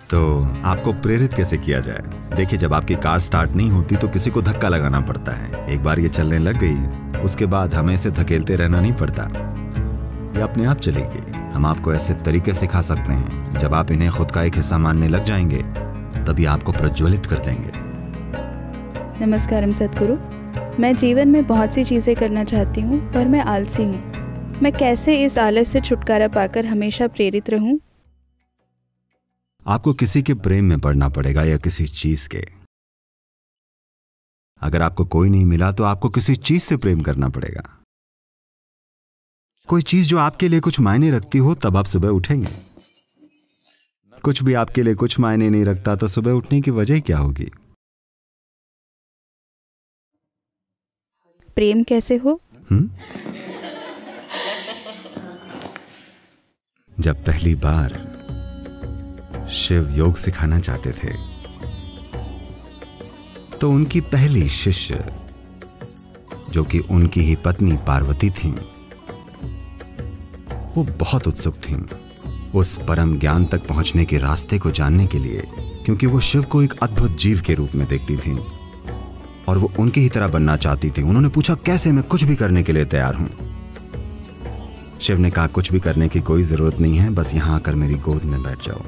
तो आपको प्रेरित कैसे किया जाए? देखिए, जब आपकी कार स्टार्ट नहीं होती तो किसी को धक्का लगाना पड़ता है। एक बार ये चलने लग गई, उसके बाद हमें इसे धकेलते रहना नहीं पड़ता, ये अपने आप चलेगी। हम आपको ऐसे तरीके सिखा सकते हैं, जब आप इन्हें खुद का एक हिस्सा मानने लग जाएंगे तभी आपको प्रज्वलित कर देंगे। नमस्कारम सद्गुरु। मैं जीवन में बहुत सी चीज़ें करना चाहती हूँ, पर मैं आलसी हूँ। मैं कैसे इस आलस से छुटकारा पाकर हमेशा प्रेरित रहूँ? आपको किसी के प्रेम में पड़ना पड़ेगा या किसी चीज के। अगर आपको कोई नहीं मिला तो आपको किसी चीज से प्रेम करना पड़ेगा। कोई चीज जो आपके लिए कुछ मायने रखती हो, तब आप सुबह उठेंगे। कुछ भी आपके लिए कुछ मायने नहीं रखता तो सुबह उठने की वजह क्या होगी? प्रेम कैसे हो? जब पहली बार शिव योग सिखाना चाहते थे तो उनकी पहली शिष्य, जो कि उनकी ही पत्नी पार्वती थीं, वो बहुत उत्सुक थीं उस परम ज्ञान तक पहुंचने के रास्ते को जानने के लिए, क्योंकि वो शिव को एक अद्भुत जीव के रूप में देखती थीं और वो उनकी ही तरह बनना चाहती थी। उन्होंने पूछा, कैसे? मैं कुछ भी करने के लिए तैयार हूं। शिव ने कहा, कुछ भी करने की कोई जरूरत नहीं है, बस यहां आकर मेरी गोद में बैठ जाओ।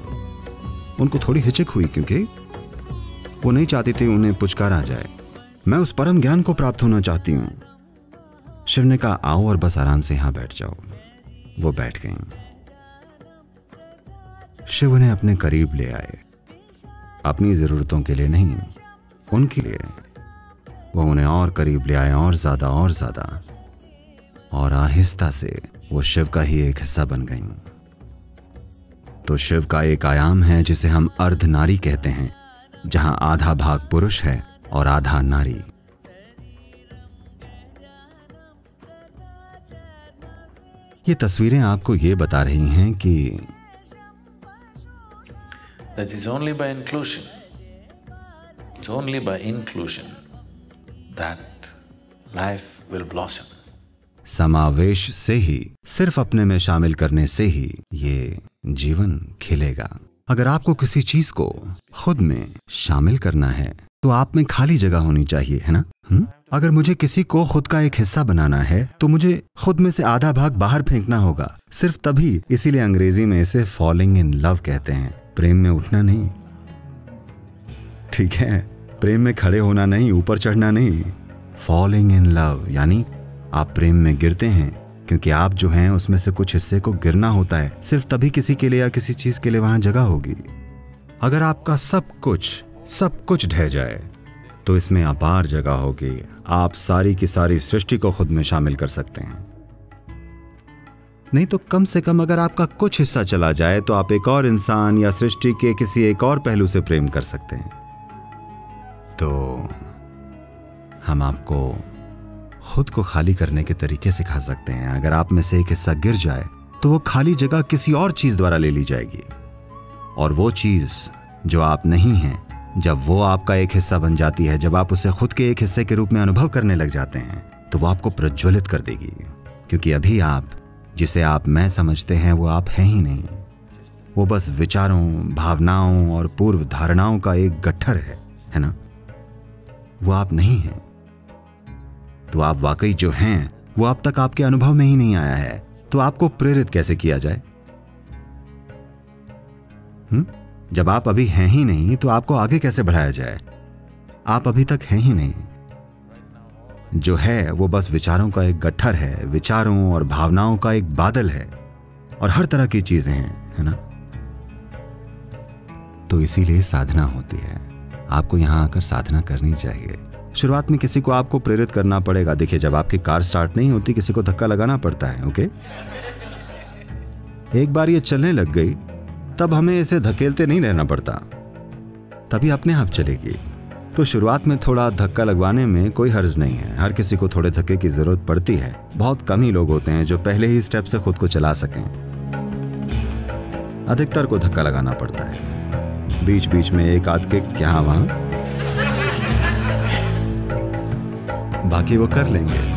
उनको थोड़ी हिचक हुई, क्योंकि वो नहीं चाहती थी उन्हें पुचकारा जाए। मैं उस परम ज्ञान को प्राप्त होना चाहती हूं। शिव ने कहा, आओ और बस आराम से यहां बैठ जाओ। वो बैठ गईं। शिव उन्हें अपने करीब ले आए, अपनी जरूरतों के लिए नहीं, उनके लिए। वो उन्हें और करीब ले आए, और ज्यादा और ज्यादा, और आहिस्ता से वो शिव का ही एक हिस्सा बन गईं। तो शिव का एक आयाम है जिसे हम अर्ध नारी कहते हैं, जहां आधा भाग पुरुष है और आधा नारी। ये तस्वीरें आपको ये बता रही हैं कि that is only by inclusion, it's only by inclusion that life will blossom. समावेश से ही, सिर्फ अपने में शामिल करने से ही ये जीवन खिलेगा। अगर आपको किसी चीज को खुद में शामिल करना है तो आप में खाली जगह होनी चाहिए, है ना? अगर मुझे किसी को खुद का एक हिस्सा बनाना है तो मुझे खुद में से आधा भाग बाहर फेंकना होगा, सिर्फ तभी। इसीलिए अंग्रेजी में इसे फॉलिंग इन लव कहते हैं, प्रेम में उठना नहीं, ठीक है? प्रेम में खड़े होना नहीं, ऊपर चढ़ना नहीं। फॉलिंग इन लव यानी आप प्रेम में गिरते हैं, क्योंकि आप जो हैं उसमें से कुछ हिस्से को गिरना होता है, सिर्फ तभी किसी के लिए या किसी चीज के लिए वहां जगह होगी। अगर आपका सब कुछ ढह जाए तो इसमें अपार जगह होगी। आप सारी की सारी सृष्टि को खुद में शामिल कर सकते हैं। नहीं तो कम से कम अगर आपका कुछ हिस्सा चला जाए तो आप एक और इंसान या सृष्टि के किसी एक और पहलू से प्रेम कर सकते हैं। तो हम आपको खुद को खाली करने के तरीके सिखा सकते हैं। अगर आप में से एक हिस्सा गिर जाए तो वो खाली जगह किसी और चीज द्वारा ले ली जाएगी, और वो चीज जो आप नहीं हैं, जब वो आपका एक हिस्सा बन जाती है, जब आप उसे खुद के एक हिस्से के रूप में अनुभव करने लग जाते हैं, तो वो आपको प्रज्वलित कर देगी। क्योंकि अभी आप जिसे आप मैं समझते हैं वो आप हैं ही नहीं। वो बस विचारों, भावनाओं और पूर्व धारणाओं का एक गट्ठर है ना? वो आप नहीं हैं। तो आप वाकई जो हैं वो अब तक आपके अनुभव में ही नहीं आया है। तो आपको प्रेरित कैसे किया जाए? जब आप अभी हैं ही नहीं तो आपको आगे कैसे बढ़ाया जाए? आप अभी तक हैं ही नहीं। जो है वो बस विचारों का एक गट्ठर है, विचारों और भावनाओं का एक बादल है, और हर तरह की चीजें हैं, है ना? तो इसीलिए साधना होती है। आपको यहां आकर साधना करनी चाहिए। शुरुआत में किसी को आपको प्रेरित करना पड़ेगा। देखिए, जब आपकी कार स्टार्ट नहीं होती किसी को धक्का लगाना पड़ता है, ओके? एक बार ये चलने लग गई तब हमें इसे धकेलते नहीं रहना पड़ता, तभी अपने आप चलेगी। तो शुरुआत में थोड़ा धक्का लगवाने में कोई हर्ज नहीं है। हर किसी को थोड़े धक्के की जरूरत पड़ती है। बहुत कम ही लोग होते हैं जो पहले ही स्टेप से खुद को चला सकें। अधिकतर को धक्का लगाना पड़ता है, बीच बीच में एक आध किक यहाँ वहां, बाकी वो कर लेंगे।